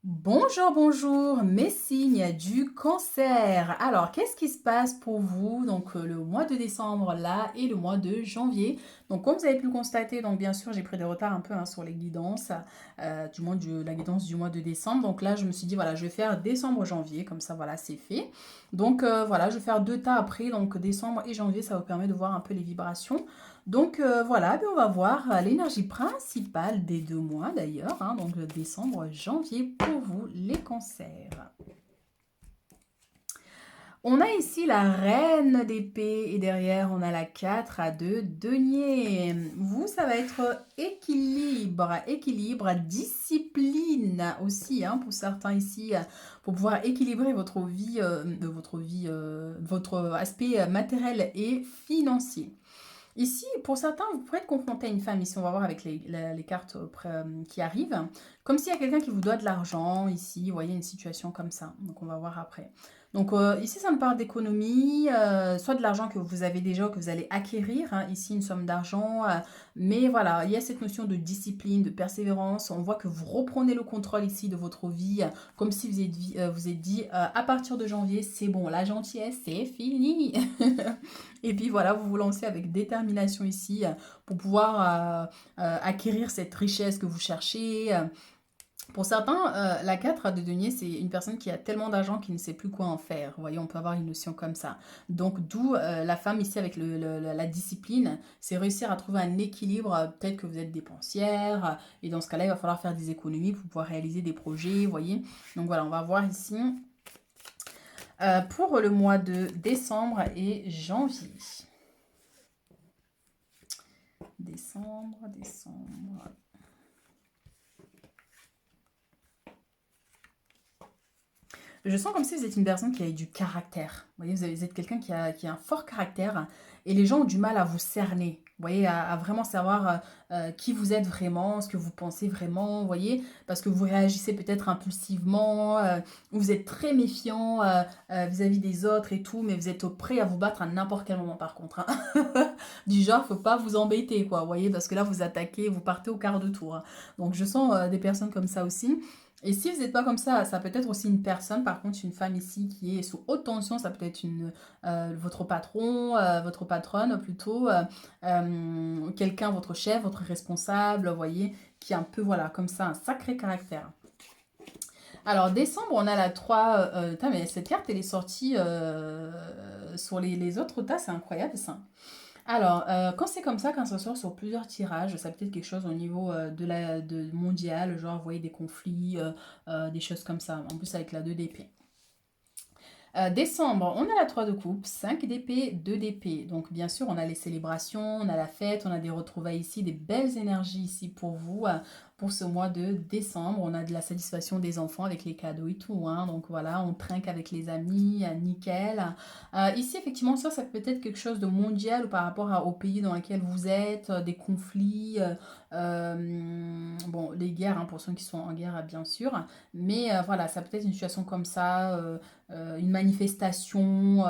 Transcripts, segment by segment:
Bonjour, bonjour, mes signes du cancer. Alors, qu'est-ce qui se passe pour vous donc le mois de décembre là et le mois de janvier? Donc, comme vous avez pu le constater, donc bien sûr, j'ai pris des retards un peu sur les guidances, du moins la guidance du mois de décembre. Donc là, je me suis dit, voilà, je vais faire décembre-janvier, comme ça, voilà, c'est fait. Donc voilà, je vais faire deux tas après, donc décembre et janvier, ça vous permet de voir un peu les vibrations. Donc voilà, ben, on va voir l'énergie principale des 2 mois d'ailleurs, hein, donc décembre, janvier pour vous les cancers. On a ici la reine d'épée et derrière on a la 4 à 2 deniers. Vous, ça va être équilibre, discipline aussi, hein, pour certains ici, pour pouvoir équilibrer votre aspect matériel et financier. Ici, pour certains, vous pourrez être confronté à une femme, ici on va voir avec les cartes qui arrivent, comme s'il y a quelqu'un qui vous doit de l'argent, ici, vous voyez une situation comme ça, donc on va voir après. Donc ici ça me parle d'économie, soit de l'argent que vous avez déjà ou que vous allez acquérir, hein, ici une somme d'argent, mais voilà, il y a cette notion de discipline, de persévérance, on voit que vous reprenez le contrôle ici de votre vie, comme si vous êtes dit, à partir de janvier, c'est bon, la gentillesse, c'est fini. Et puis voilà, vous vous lancez avec détermination ici pour pouvoir acquérir cette richesse que vous cherchez. Pour certains, la 4 de denier, c'est une personne qui a tellement d'argent qu'il ne sait plus quoi en faire. Vous voyez, on peut avoir une notion comme ça. Donc, d'où la femme ici avec la discipline, c'est réussir à trouver un équilibre. Peut-être que vous êtes dépensière, et dans ce cas-là, il va falloir faire des économies pour pouvoir réaliser des projets, vous voyez. Donc voilà, on va voir ici pour le mois de décembre et janvier. Décembre. Je sens comme si vous êtes une personne qui a du caractère. Vous voyez, vous êtes quelqu'un qui a un fort caractère et les gens ont du mal à vous cerner. Vous voyez, à vraiment savoir qui vous êtes vraiment, ce que vous pensez vraiment, vous voyez, parce que vous réagissez peut-être impulsivement, ou vous êtes très méfiant vis-à-vis des autres et tout, mais vous êtes prêt à vous battre à n'importe quel moment par contre, hein. Du genre, faut pas vous embêter, quoi, vous voyez, parce que là, vous attaquez, vous partez au quart de tour, hein. Donc, je sens des personnes comme ça aussi. Et si vous n'êtes pas comme ça peut être aussi une personne, par contre, une femme ici qui est sous haute tension, ça peut être votre patron, votre patronne plutôt, quelqu'un, votre chef, votre responsable, vous voyez, qui est un peu, voilà, comme ça, un sacré caractère. Alors, décembre, on a la 3. Mais cette carte, elle est sortie sur les autres tas, c'est incroyable ça. Alors, quand c'est comme ça, quand ça sort sur plusieurs tirages, ça peut être quelque chose au niveau de mondial, genre, vous voyez, des conflits, des choses comme ça. En plus, avec la 2 d'épée. Décembre, on a la 3 de coupe, 5 d'épée, 2 d'épée. Donc bien sûr, on a les célébrations, on a la fête, on a des retrouvailles ici, des belles énergies ici pour vous, pour ce mois de décembre. On a de la satisfaction des enfants avec les cadeaux et tout, hein. Donc voilà, on trinque avec les amis, nickel. Ici, effectivement, ça peut être quelque chose de mondial ou par rapport au pays dans lequel vous êtes, des conflits, bon, les guerres, hein, pour ceux qui sont en guerre, bien sûr. Mais voilà, ça peut être une situation comme ça, une manifestation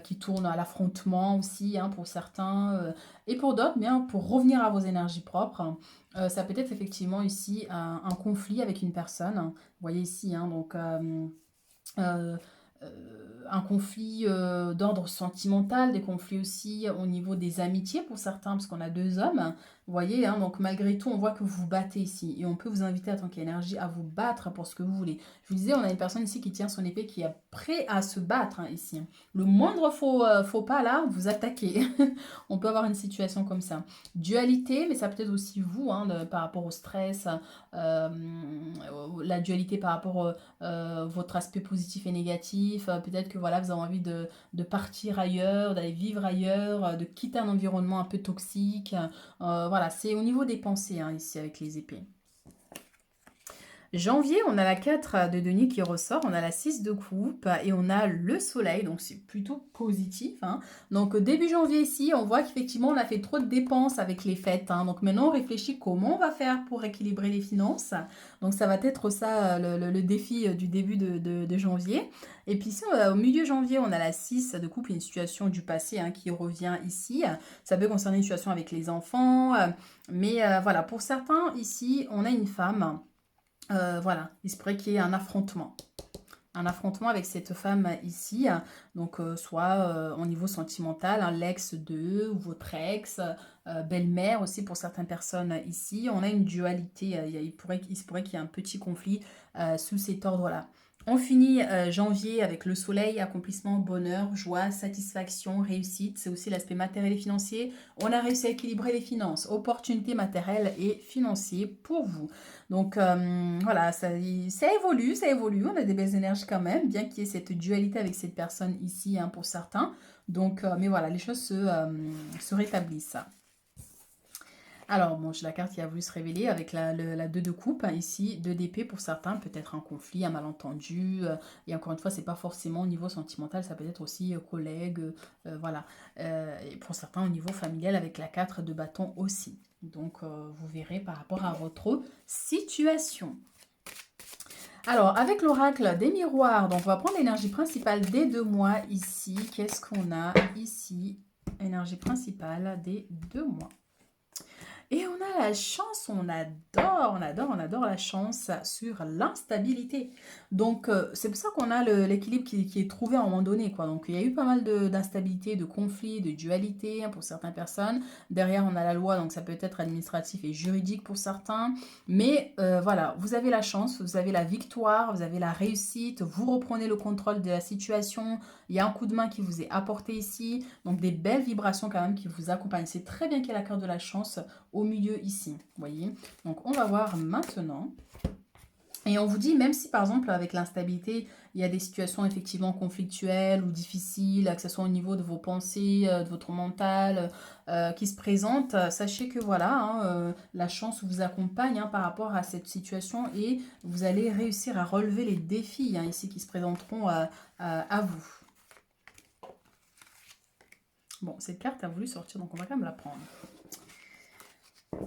qui tourne à l'affrontement aussi, hein, pour certains, et pour d'autres, bien pour revenir à vos énergies propres. Ça peut être effectivement ici un conflit avec une personne. Vous voyez ici, hein, donc euh, un conflit d'ordre sentimental, des conflits aussi au niveau des amitiés pour certains, parce qu'on a 2 hommes. Vous voyez, hein, donc malgré tout, on voit que vous vous battez ici. Et on peut vous inviter à tant qu'énergie à vous battre pour ce que vous voulez. Je vous disais, on a une personne ici qui tient son épée, qui est prêt à se battre, hein, ici. Le moindre faux pas là, vous attaquez. On peut avoir une situation comme ça. Dualité, mais ça peut être aussi vous, hein, par rapport au stress, euh, la dualité par rapport votre aspect positif et négatif. Peut-être que voilà, vous avez envie de partir ailleurs, d'aller vivre ailleurs, de quitter un environnement un peu toxique. Voilà, c'est au niveau des pensées, hein, ici avec les épées. Janvier, on a la 4 de denier qui ressort, on a la 6 de coupe et on a le soleil, donc c'est plutôt positif, hein. Donc début janvier ici, on voit qu'effectivement on a fait trop de dépenses avec les fêtes, hein. Donc maintenant on réfléchit comment on va faire pour équilibrer les finances. Donc ça va être ça le défi du début de janvier. Et puis ici, au milieu janvier, on a la 6 de coupe, une situation du passé, hein, qui revient ici. Ça peut concerner une situation avec les enfants, mais voilà, pour certains ici, on a une femme Voilà, il se pourrait qu'il y ait un affrontement. Un affrontement avec cette femme ici, donc soit au niveau sentimental, hein, l'ex de ou votre ex, belle-mère aussi pour certaines personnes ici. On a une dualité, il se pourrait qu'il y ait un petit conflit sous cet ordre-là. On finit janvier avec le soleil, accomplissement, bonheur, joie, satisfaction, réussite. C'est aussi l'aspect matériel et financier. On a réussi à équilibrer les finances, opportunités matérielles et financières pour vous. Donc voilà, ça évolue, ça évolue. On a des belles énergies quand même, bien qu'il y ait cette dualité avec cette personne ici hein, pour certains. Donc, mais voilà, les choses se rétablissent. Alors, bon, j'ai la carte qui a voulu se révéler avec la 2 de coupe, hein, ici, 2 d'épée pour certains, peut-être un conflit, un malentendu. Et encore une fois, c'est pas forcément au niveau sentimental, ça peut être aussi collègue, voilà. Et pour certains, au niveau familial, avec la 4 de bâton aussi. Donc, vous verrez par rapport à votre situation. Alors, avec l'oracle des miroirs, donc on va prendre l'énergie principale des 2 mois ici. Qu'est-ce qu'on a ici? Énergie principale des 2 mois. Et on a la chance, on adore la chance sur l'instabilité. Donc, c'est pour ça qu'on a l'équilibre qui est trouvé à un moment donné, quoi. Donc, il y a eu pas mal d'instabilité, de conflits, de dualité hein, pour certaines personnes. Derrière, on a la loi, donc ça peut être administratif et juridique pour certains. Mais voilà, vous avez la chance, vous avez la victoire, vous avez la réussite, vous reprenez le contrôle de la situation. Il y a un coup de main qui vous est apporté ici. Donc, des belles vibrations quand même qui vous accompagnent. C'est très bien qu'il y ait la carte de la chance au milieu ici, vous voyez. Donc on va voir maintenant. Et on vous dit, même si par exemple avec l'instabilité, il y a des situations effectivement conflictuelles ou difficiles, que ce soit au niveau de vos pensées, de votre mental, qui se présentent, sachez que voilà, hein, la chance vous accompagne hein, par rapport à cette situation et vous allez réussir à relever les défis hein, ici qui se présenteront à vous. Bon, cette carte a voulu sortir, donc on va quand même la prendre.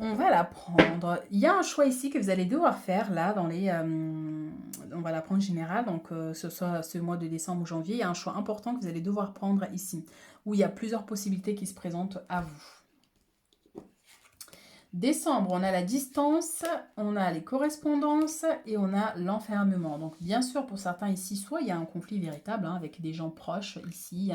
On va la prendre. Il y a un choix ici que vous allez devoir faire là dans les... on va la prendre générale, donc ce soit ce mois de décembre ou janvier. Il y a un choix important que vous allez devoir prendre ici, où il y a plusieurs possibilités qui se présentent à vous. Décembre, on a la distance, on a les correspondances et on a l'enfermement. Donc bien sûr, pour certains ici, soit il y a un conflit véritable hein, avec des gens proches ici,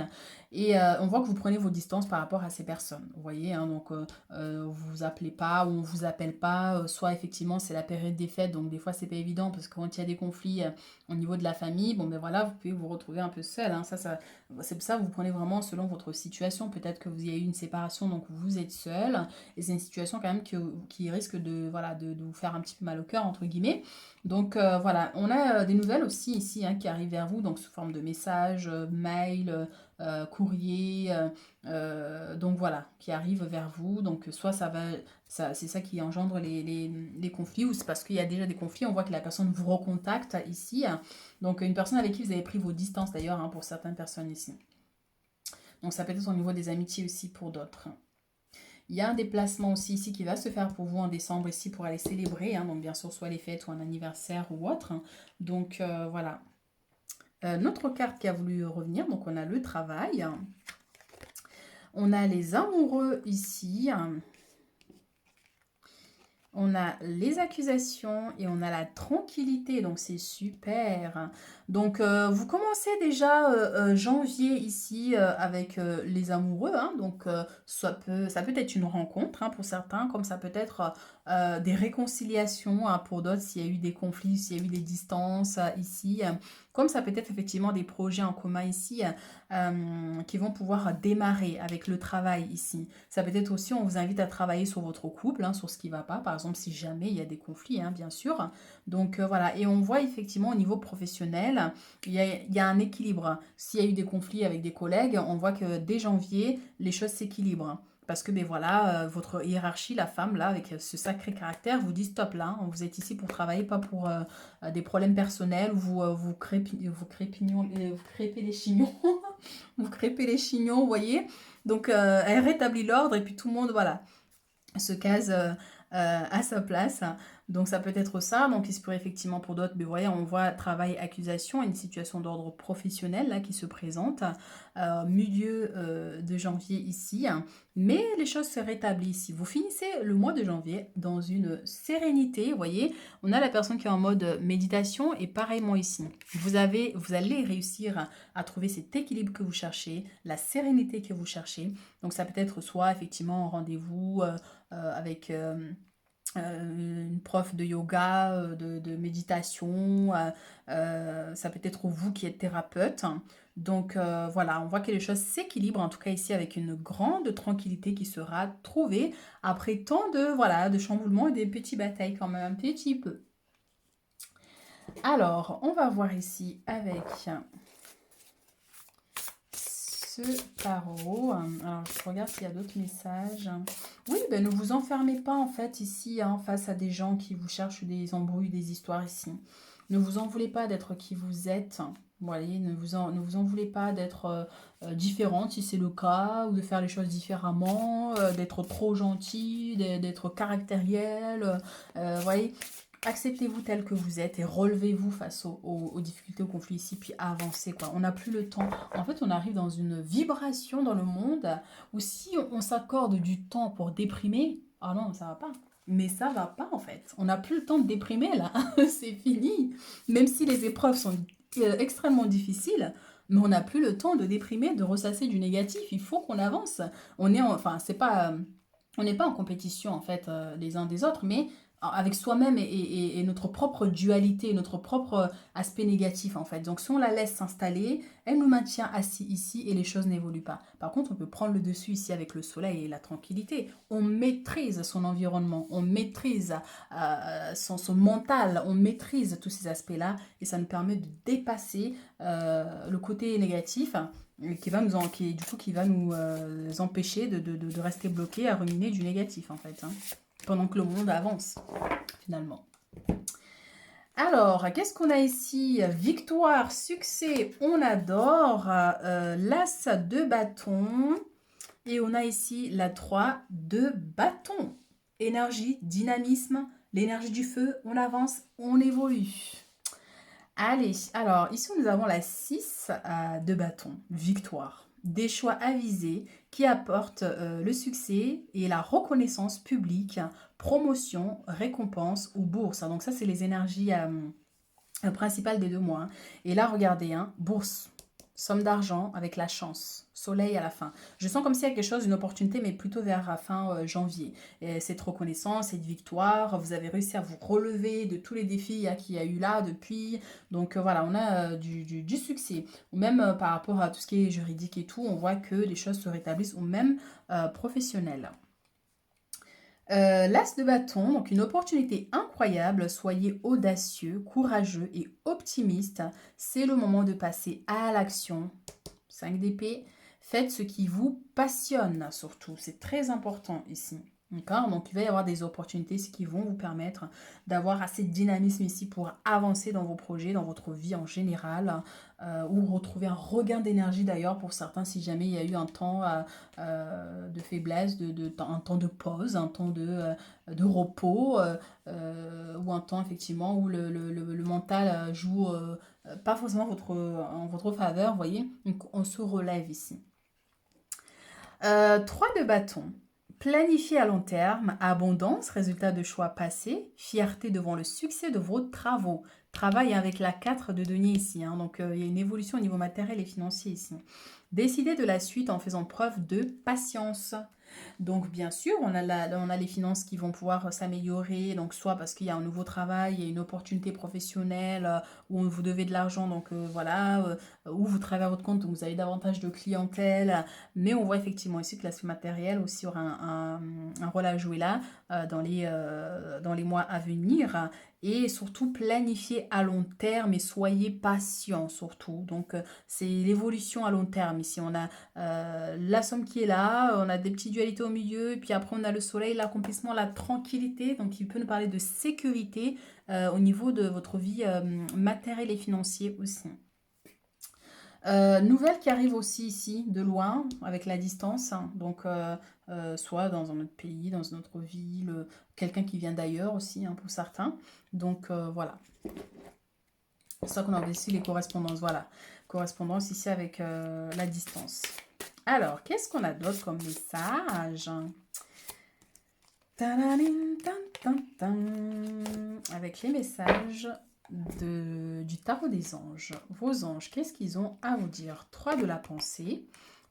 et on voit que vous prenez vos distances par rapport à ces personnes. Vous voyez, hein, donc vous vous appelez pas ou on vous appelle pas, soit effectivement c'est la période des fêtes, donc des fois c'est pas évident parce que quand il y a des conflits au niveau de la famille, bon ben voilà, vous pouvez vous retrouver un peu seul. Hein, c'est pour ça que vous prenez vraiment selon votre situation. Peut-être que vous y avez eu une séparation, donc vous êtes seul. Et c'est une situation quand même qui risque de, voilà, de vous faire un petit peu mal au cœur, entre guillemets. Donc voilà, on a des nouvelles aussi ici hein, qui arrivent vers vous, donc sous forme de messages, mails, courriers, donc voilà, qui arrivent vers vous. Donc soit c'est ça qui engendre les conflits, ou c'est parce qu'il y a déjà des conflits, on voit que la personne vous recontacte ici. Donc une personne avec qui vous avez pris vos distances d'ailleurs, hein, pour certaines personnes ici. Donc ça peut être au niveau des amitiés aussi pour d'autres. Il y a un déplacement aussi ici qui va se faire pour vous en décembre ici pour aller célébrer. Hein, donc bien sûr soit les fêtes ou un anniversaire ou autre. Hein. Donc voilà. Notre carte qui a voulu revenir, donc on a le travail. On a les amoureux ici. On a les accusations et on a la tranquillité, donc c'est super. Donc vous commencez déjà janvier ici avec les amoureux, hein, donc ça peut être une rencontre hein, pour certains, comme ça peut être des réconciliations hein, pour d'autres s'il y a eu des conflits, s'il y a eu des distances ici. Comme ça peut être effectivement des projets en commun ici qui vont pouvoir démarrer avec le travail ici. Ça peut être aussi, on vous invite à travailler sur votre couple, hein, sur ce qui ne va pas, par exemple si jamais il y a des conflits, hein, bien sûr. Donc voilà, et on voit effectivement au niveau professionnel, il y a un équilibre. S'il y a eu des conflits avec des collègues, on voit que dès janvier, les choses s'équilibrent. Parce que ben voilà, votre hiérarchie, la femme là, avec ce sacré caractère, vous dit stop là, hein, vous êtes ici pour travailler, pas pour des problèmes personnels, vous crépez les chignons, vous crépez les chignons, vous voyez. Donc elle rétablit l'ordre et puis tout le monde, voilà, se case à sa place. Donc ça peut être ça, donc il se pourrait effectivement pour d'autres, mais voyez, on voit travail, accusation, une situation d'ordre professionnel là qui se présente, milieu de janvier ici, hein. Mais les choses se rétablissent ici. Vous finissez le mois de janvier dans une sérénité, vous voyez, on a la personne qui est en mode méditation et pareillement ici. Vous allez réussir à trouver cet équilibre que vous cherchez, la sérénité que vous cherchez. Donc ça peut être soit effectivement un rendez-vous avec une prof de yoga, de méditation, ça peut être vous qui êtes thérapeute. Donc voilà, on voit que les choses s'équilibrent, en tout cas ici avec une grande tranquillité qui sera trouvée après tant de chamboulements et des petites batailles quand même, un petit peu. Alors, on va voir ici avec ce tarot. Alors, je regarde s'il y a d'autres messages. Oui, ben ne vous enfermez pas en fait ici face à des gens qui vous cherchent des embrouilles, des histoires ici. Ne vous en voulez pas d'être qui vous êtes. Vous voyez, ne vous en voulez pas d'être différente si c'est le cas, ou de faire les choses différemment, d'être trop gentil, d'être caractériel. Vous voyez, acceptez-vous tel que vous êtes et relevez-vous face aux difficultés, aux conflits ici, puis avancez, quoi. On n'a plus le temps. En fait, on arrive dans une vibration dans le monde où si on s'accorde du temps pour déprimer, ah non, ça va pas. Mais ça va pas, en fait. On n'a plus le temps de déprimer, là. C'est fini. Même si les épreuves sont extrêmement difficiles, mais on n'a plus le temps de déprimer, de ressasser du négatif. Il faut qu'on avance. Enfin, c'est pas... on n'est pas en compétition, en fait, les uns des autres, mais avec soi-même et notre propre dualité, notre propre aspect négatif en fait. Donc si on la laisse s'installer, elle nous maintient assis ici et les choses n'évoluent pas. Par contre, on peut prendre le dessus ici avec le soleil et la tranquillité. On maîtrise son environnement, on maîtrise son mental, on maîtrise tous ces aspects-là et ça nous permet de dépasser le côté négatif qui va nous empêcher de rester bloqués à ruminer du négatif en fait, hein, pendant que le monde avance finalement. Alors, qu'est-ce qu'on a ici? Victoire, succès, on adore. L'as de bâton. Et on a ici la 3 de bâton. Énergie, dynamisme, l'énergie du feu, on avance, on évolue. Allez, alors ici nous avons la 6 de bâton, victoire. Des choix avisés qui apportent le succès et la reconnaissance publique, promotion, récompense ou bourse. Donc ça, c'est les énergies principales des 2 mois, hein. Et là, regardez, hein, bourse, somme d'argent avec la chance, soleil à la fin. Je sens comme s'il y a quelque chose, une opportunité, mais plutôt vers la fin janvier. Et cette reconnaissance, cette victoire, vous avez réussi à vous relever de tous les défis qu'il y a eu là depuis. Donc voilà, on a du succès. Ou même par rapport à tout ce qui est juridique et tout, on voit que les choses se rétablissent, ou même professionnelles. L'as de bâton, donc une opportunité incroyable, soyez audacieux, courageux et optimiste. C'est le moment de passer à l'action. 5 d'épée, faites ce qui vous passionne surtout, c'est très important ici. D'accord? Donc il va y avoir des opportunités qui vont vous permettre d'avoir assez de dynamisme ici pour avancer dans vos projets, dans votre vie en général, ou retrouver un regain d'énergie d'ailleurs pour certains si jamais il y a eu un temps de faiblesse, un temps de pause, un temps de repos, ou un temps effectivement où le mental joue pas forcément en votre faveur, vous voyez. Donc on se relève ici. 3 de bâton. Planifier à long terme, abondance, résultat de choix passés, fierté devant le succès de vos travaux. Travail avec la 4 de denier ici, hein, donc il y a une évolution au niveau matériel et financier ici. Décider de la suite en faisant preuve de patience. Donc bien sûr, on a les finances qui vont pouvoir s'améliorer, donc soit parce qu'il y a un nouveau travail, il y a une opportunité professionnelle où vous devez de l'argent, donc voilà, où vous travaillez à votre compte, donc vous avez davantage de clientèle, mais on voit effectivement ici que l'aspect matériel aussi aura un rôle à jouer là dans les mois à venir. Et surtout planifier à long terme et soyez patient surtout. Donc c'est l'évolution à long terme. Ici on a la somme qui est là, on a des petites dualités au milieu, et puis après on a le soleil, l'accomplissement, la tranquillité. Donc il peut nous parler de sécurité au niveau de votre vie matérielle et financière aussi. Nouvelle qui arrive aussi ici, de loin, avec la distance, hein. Donc, soit dans un autre pays, dans une autre ville, quelqu'un qui vient d'ailleurs aussi, hein, pour certains. Donc, voilà. C'est ça qu'on a aussi les correspondances. Voilà. Correspondance ici avec la distance. Alors, qu'est-ce qu'on a d'autre comme message? Tadadin, tan, tan, tan. Avec les messages du tarot des anges. Vos anges, qu'est-ce qu'ils ont à vous dire? 3 de la pensée,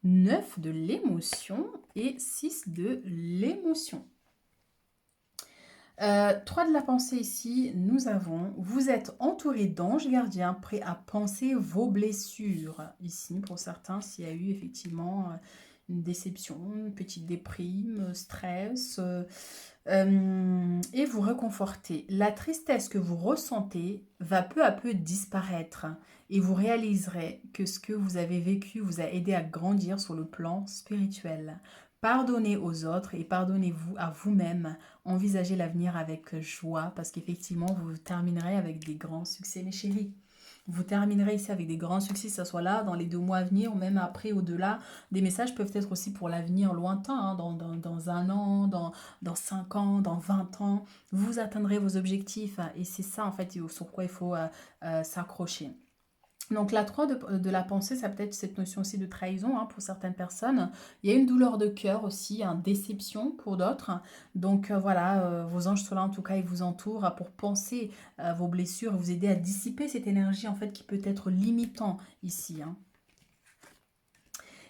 9 de l'émotion et 6 de l'émotion. 3 de la pensée ici, nous avons, vous êtes entouré d'anges gardiens prêts à penser vos blessures. Ici, pour certains, s'il y a eu effectivement une déception, une petite déprime, stress, et vous réconforter. La tristesse que vous ressentez va peu à peu disparaître et vous réaliserez que ce que vous avez vécu vous a aidé à grandir sur le plan spirituel. Pardonnez aux autres et pardonnez-vous à vous-même. Envisagez l'avenir avec joie parce qu'effectivement, vous terminerez avec des grands succès, mes chéris. Vous terminerez ici avec des grands succès, que ce soit là, dans les 2 mois à venir, ou même après, au-delà. Des messages peuvent être aussi pour l'avenir lointain, hein, dans 1 an, dans 5 ans, dans 20 ans. Vous atteindrez vos objectifs, hein, et c'est ça, en fait, sur quoi il faut s'accrocher. Donc la 3 de la pensée, ça peut être cette notion aussi de trahison, hein, pour certaines personnes. Il y a une douleur de cœur aussi, une déception pour d'autres. Donc voilà, vos anges sont là en tout cas, ils vous entourent pour penser à vos blessures, vous aider à dissiper cette énergie en fait qui peut être limitant ici, hein.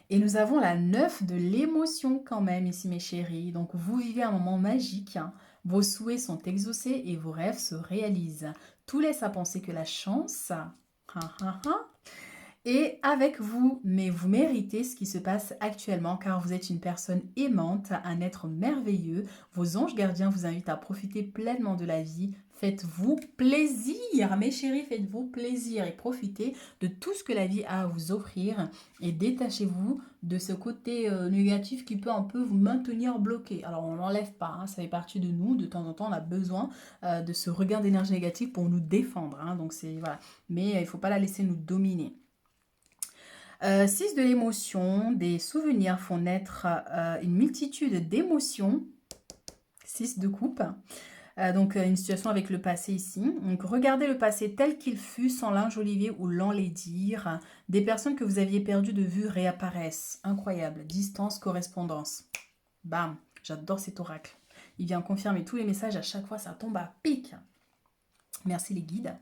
Et nous avons la 9 de l'émotion quand même ici mes chéris. Donc vous vivez un moment magique, hein. Vos souhaits sont exaucés et vos rêves se réalisent. Tout laisse à penser que la chance est avec vous, mais vous méritez ce qui se passe actuellement car vous êtes une personne aimante, un être merveilleux. Vos anges gardiens vous invitent à profiter pleinement de la vie. Faites-vous plaisir, mes chéris, faites-vous plaisir et profitez de tout ce que la vie a à vous offrir et détachez-vous de ce côté négatif qui peut un peu vous maintenir bloqué. Alors on n'enlève pas, hein, ça fait partie de nous, de temps en temps on a besoin de ce regain d'énergie négative pour nous défendre, hein, donc c'est voilà, mais il ne faut pas la laisser nous dominer. 6 de l'émotion, des souvenirs font naître une multitude d'émotions. 6 de coupe. Donc une situation avec le passé ici. Donc regardez le passé tel qu'il fut sans l'enjoliver ou l'enlaidir. Des personnes que vous aviez perdues de vue réapparaissent. Incroyable. Distance, correspondance. Bam. J'adore cet oracle. Il vient confirmer tous les messages. À chaque fois, ça tombe à pic. Merci les guides.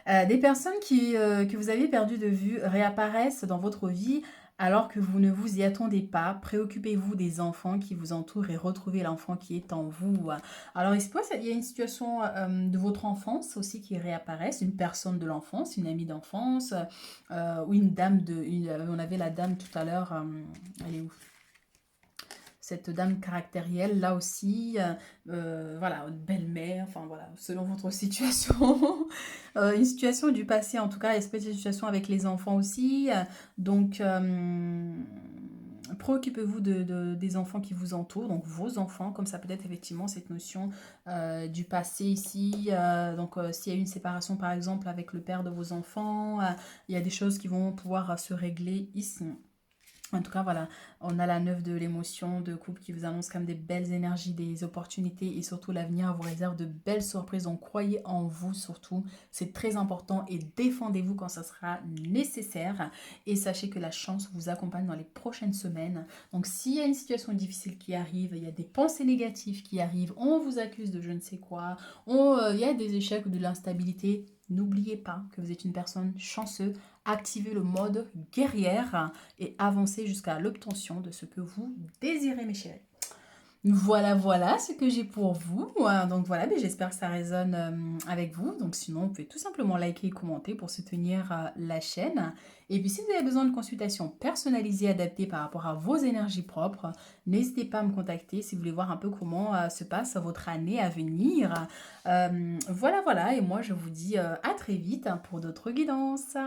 Des personnes que vous avez perdues de vue réapparaissent dans votre vie alors que vous ne vous y attendez pas. Préoccupez-vous des enfants qui vous entourent et retrouvez l'enfant qui est en vous. Alors, il se passe, il y a une situation de votre enfance aussi qui réapparaît, une personne de l'enfance, une amie d'enfance, ou une dame on avait la dame tout à l'heure, elle est où? Cette dame caractérielle, là aussi, voilà, une belle-mère, enfin voilà, selon votre situation, une situation du passé en tout cas, espèce de situation avec les enfants aussi, donc préoccupez-vous des enfants qui vous entourent, donc vos enfants, comme ça peut être effectivement cette notion du passé ici, donc s'il y a eu une séparation par exemple avec le père de vos enfants, il y a des choses qui vont pouvoir se régler ici. En tout cas, voilà, on a la 9 de l'émotion, de couple qui vous annonce quand même des belles énergies, des opportunités et surtout l'avenir vous réserve de belles surprises. Donc croyez en vous surtout, c'est très important et défendez-vous quand ça sera nécessaire. Et sachez que la chance vous accompagne dans les prochaines semaines. Donc s'il y a une situation difficile qui arrive, il y a des pensées négatives qui arrivent, on vous accuse de je ne sais quoi, il y a des échecs ou de l'instabilité, n'oubliez pas que vous êtes une personne chanceuse. Activez le mode guerrière et avancez jusqu'à l'obtention de ce que vous désirez, mes chéris. Voilà, voilà ce que j'ai pour vous. Donc voilà, j'espère que ça résonne avec vous. Donc sinon, vous pouvez tout simplement liker et commenter pour soutenir la chaîne. Et puis si vous avez besoin de consultations personnalisées, adaptées par rapport à vos énergies propres, n'hésitez pas à me contacter si vous voulez voir un peu comment se passe votre année à venir. Voilà, voilà. Et moi, je vous dis à très vite pour d'autres guidances.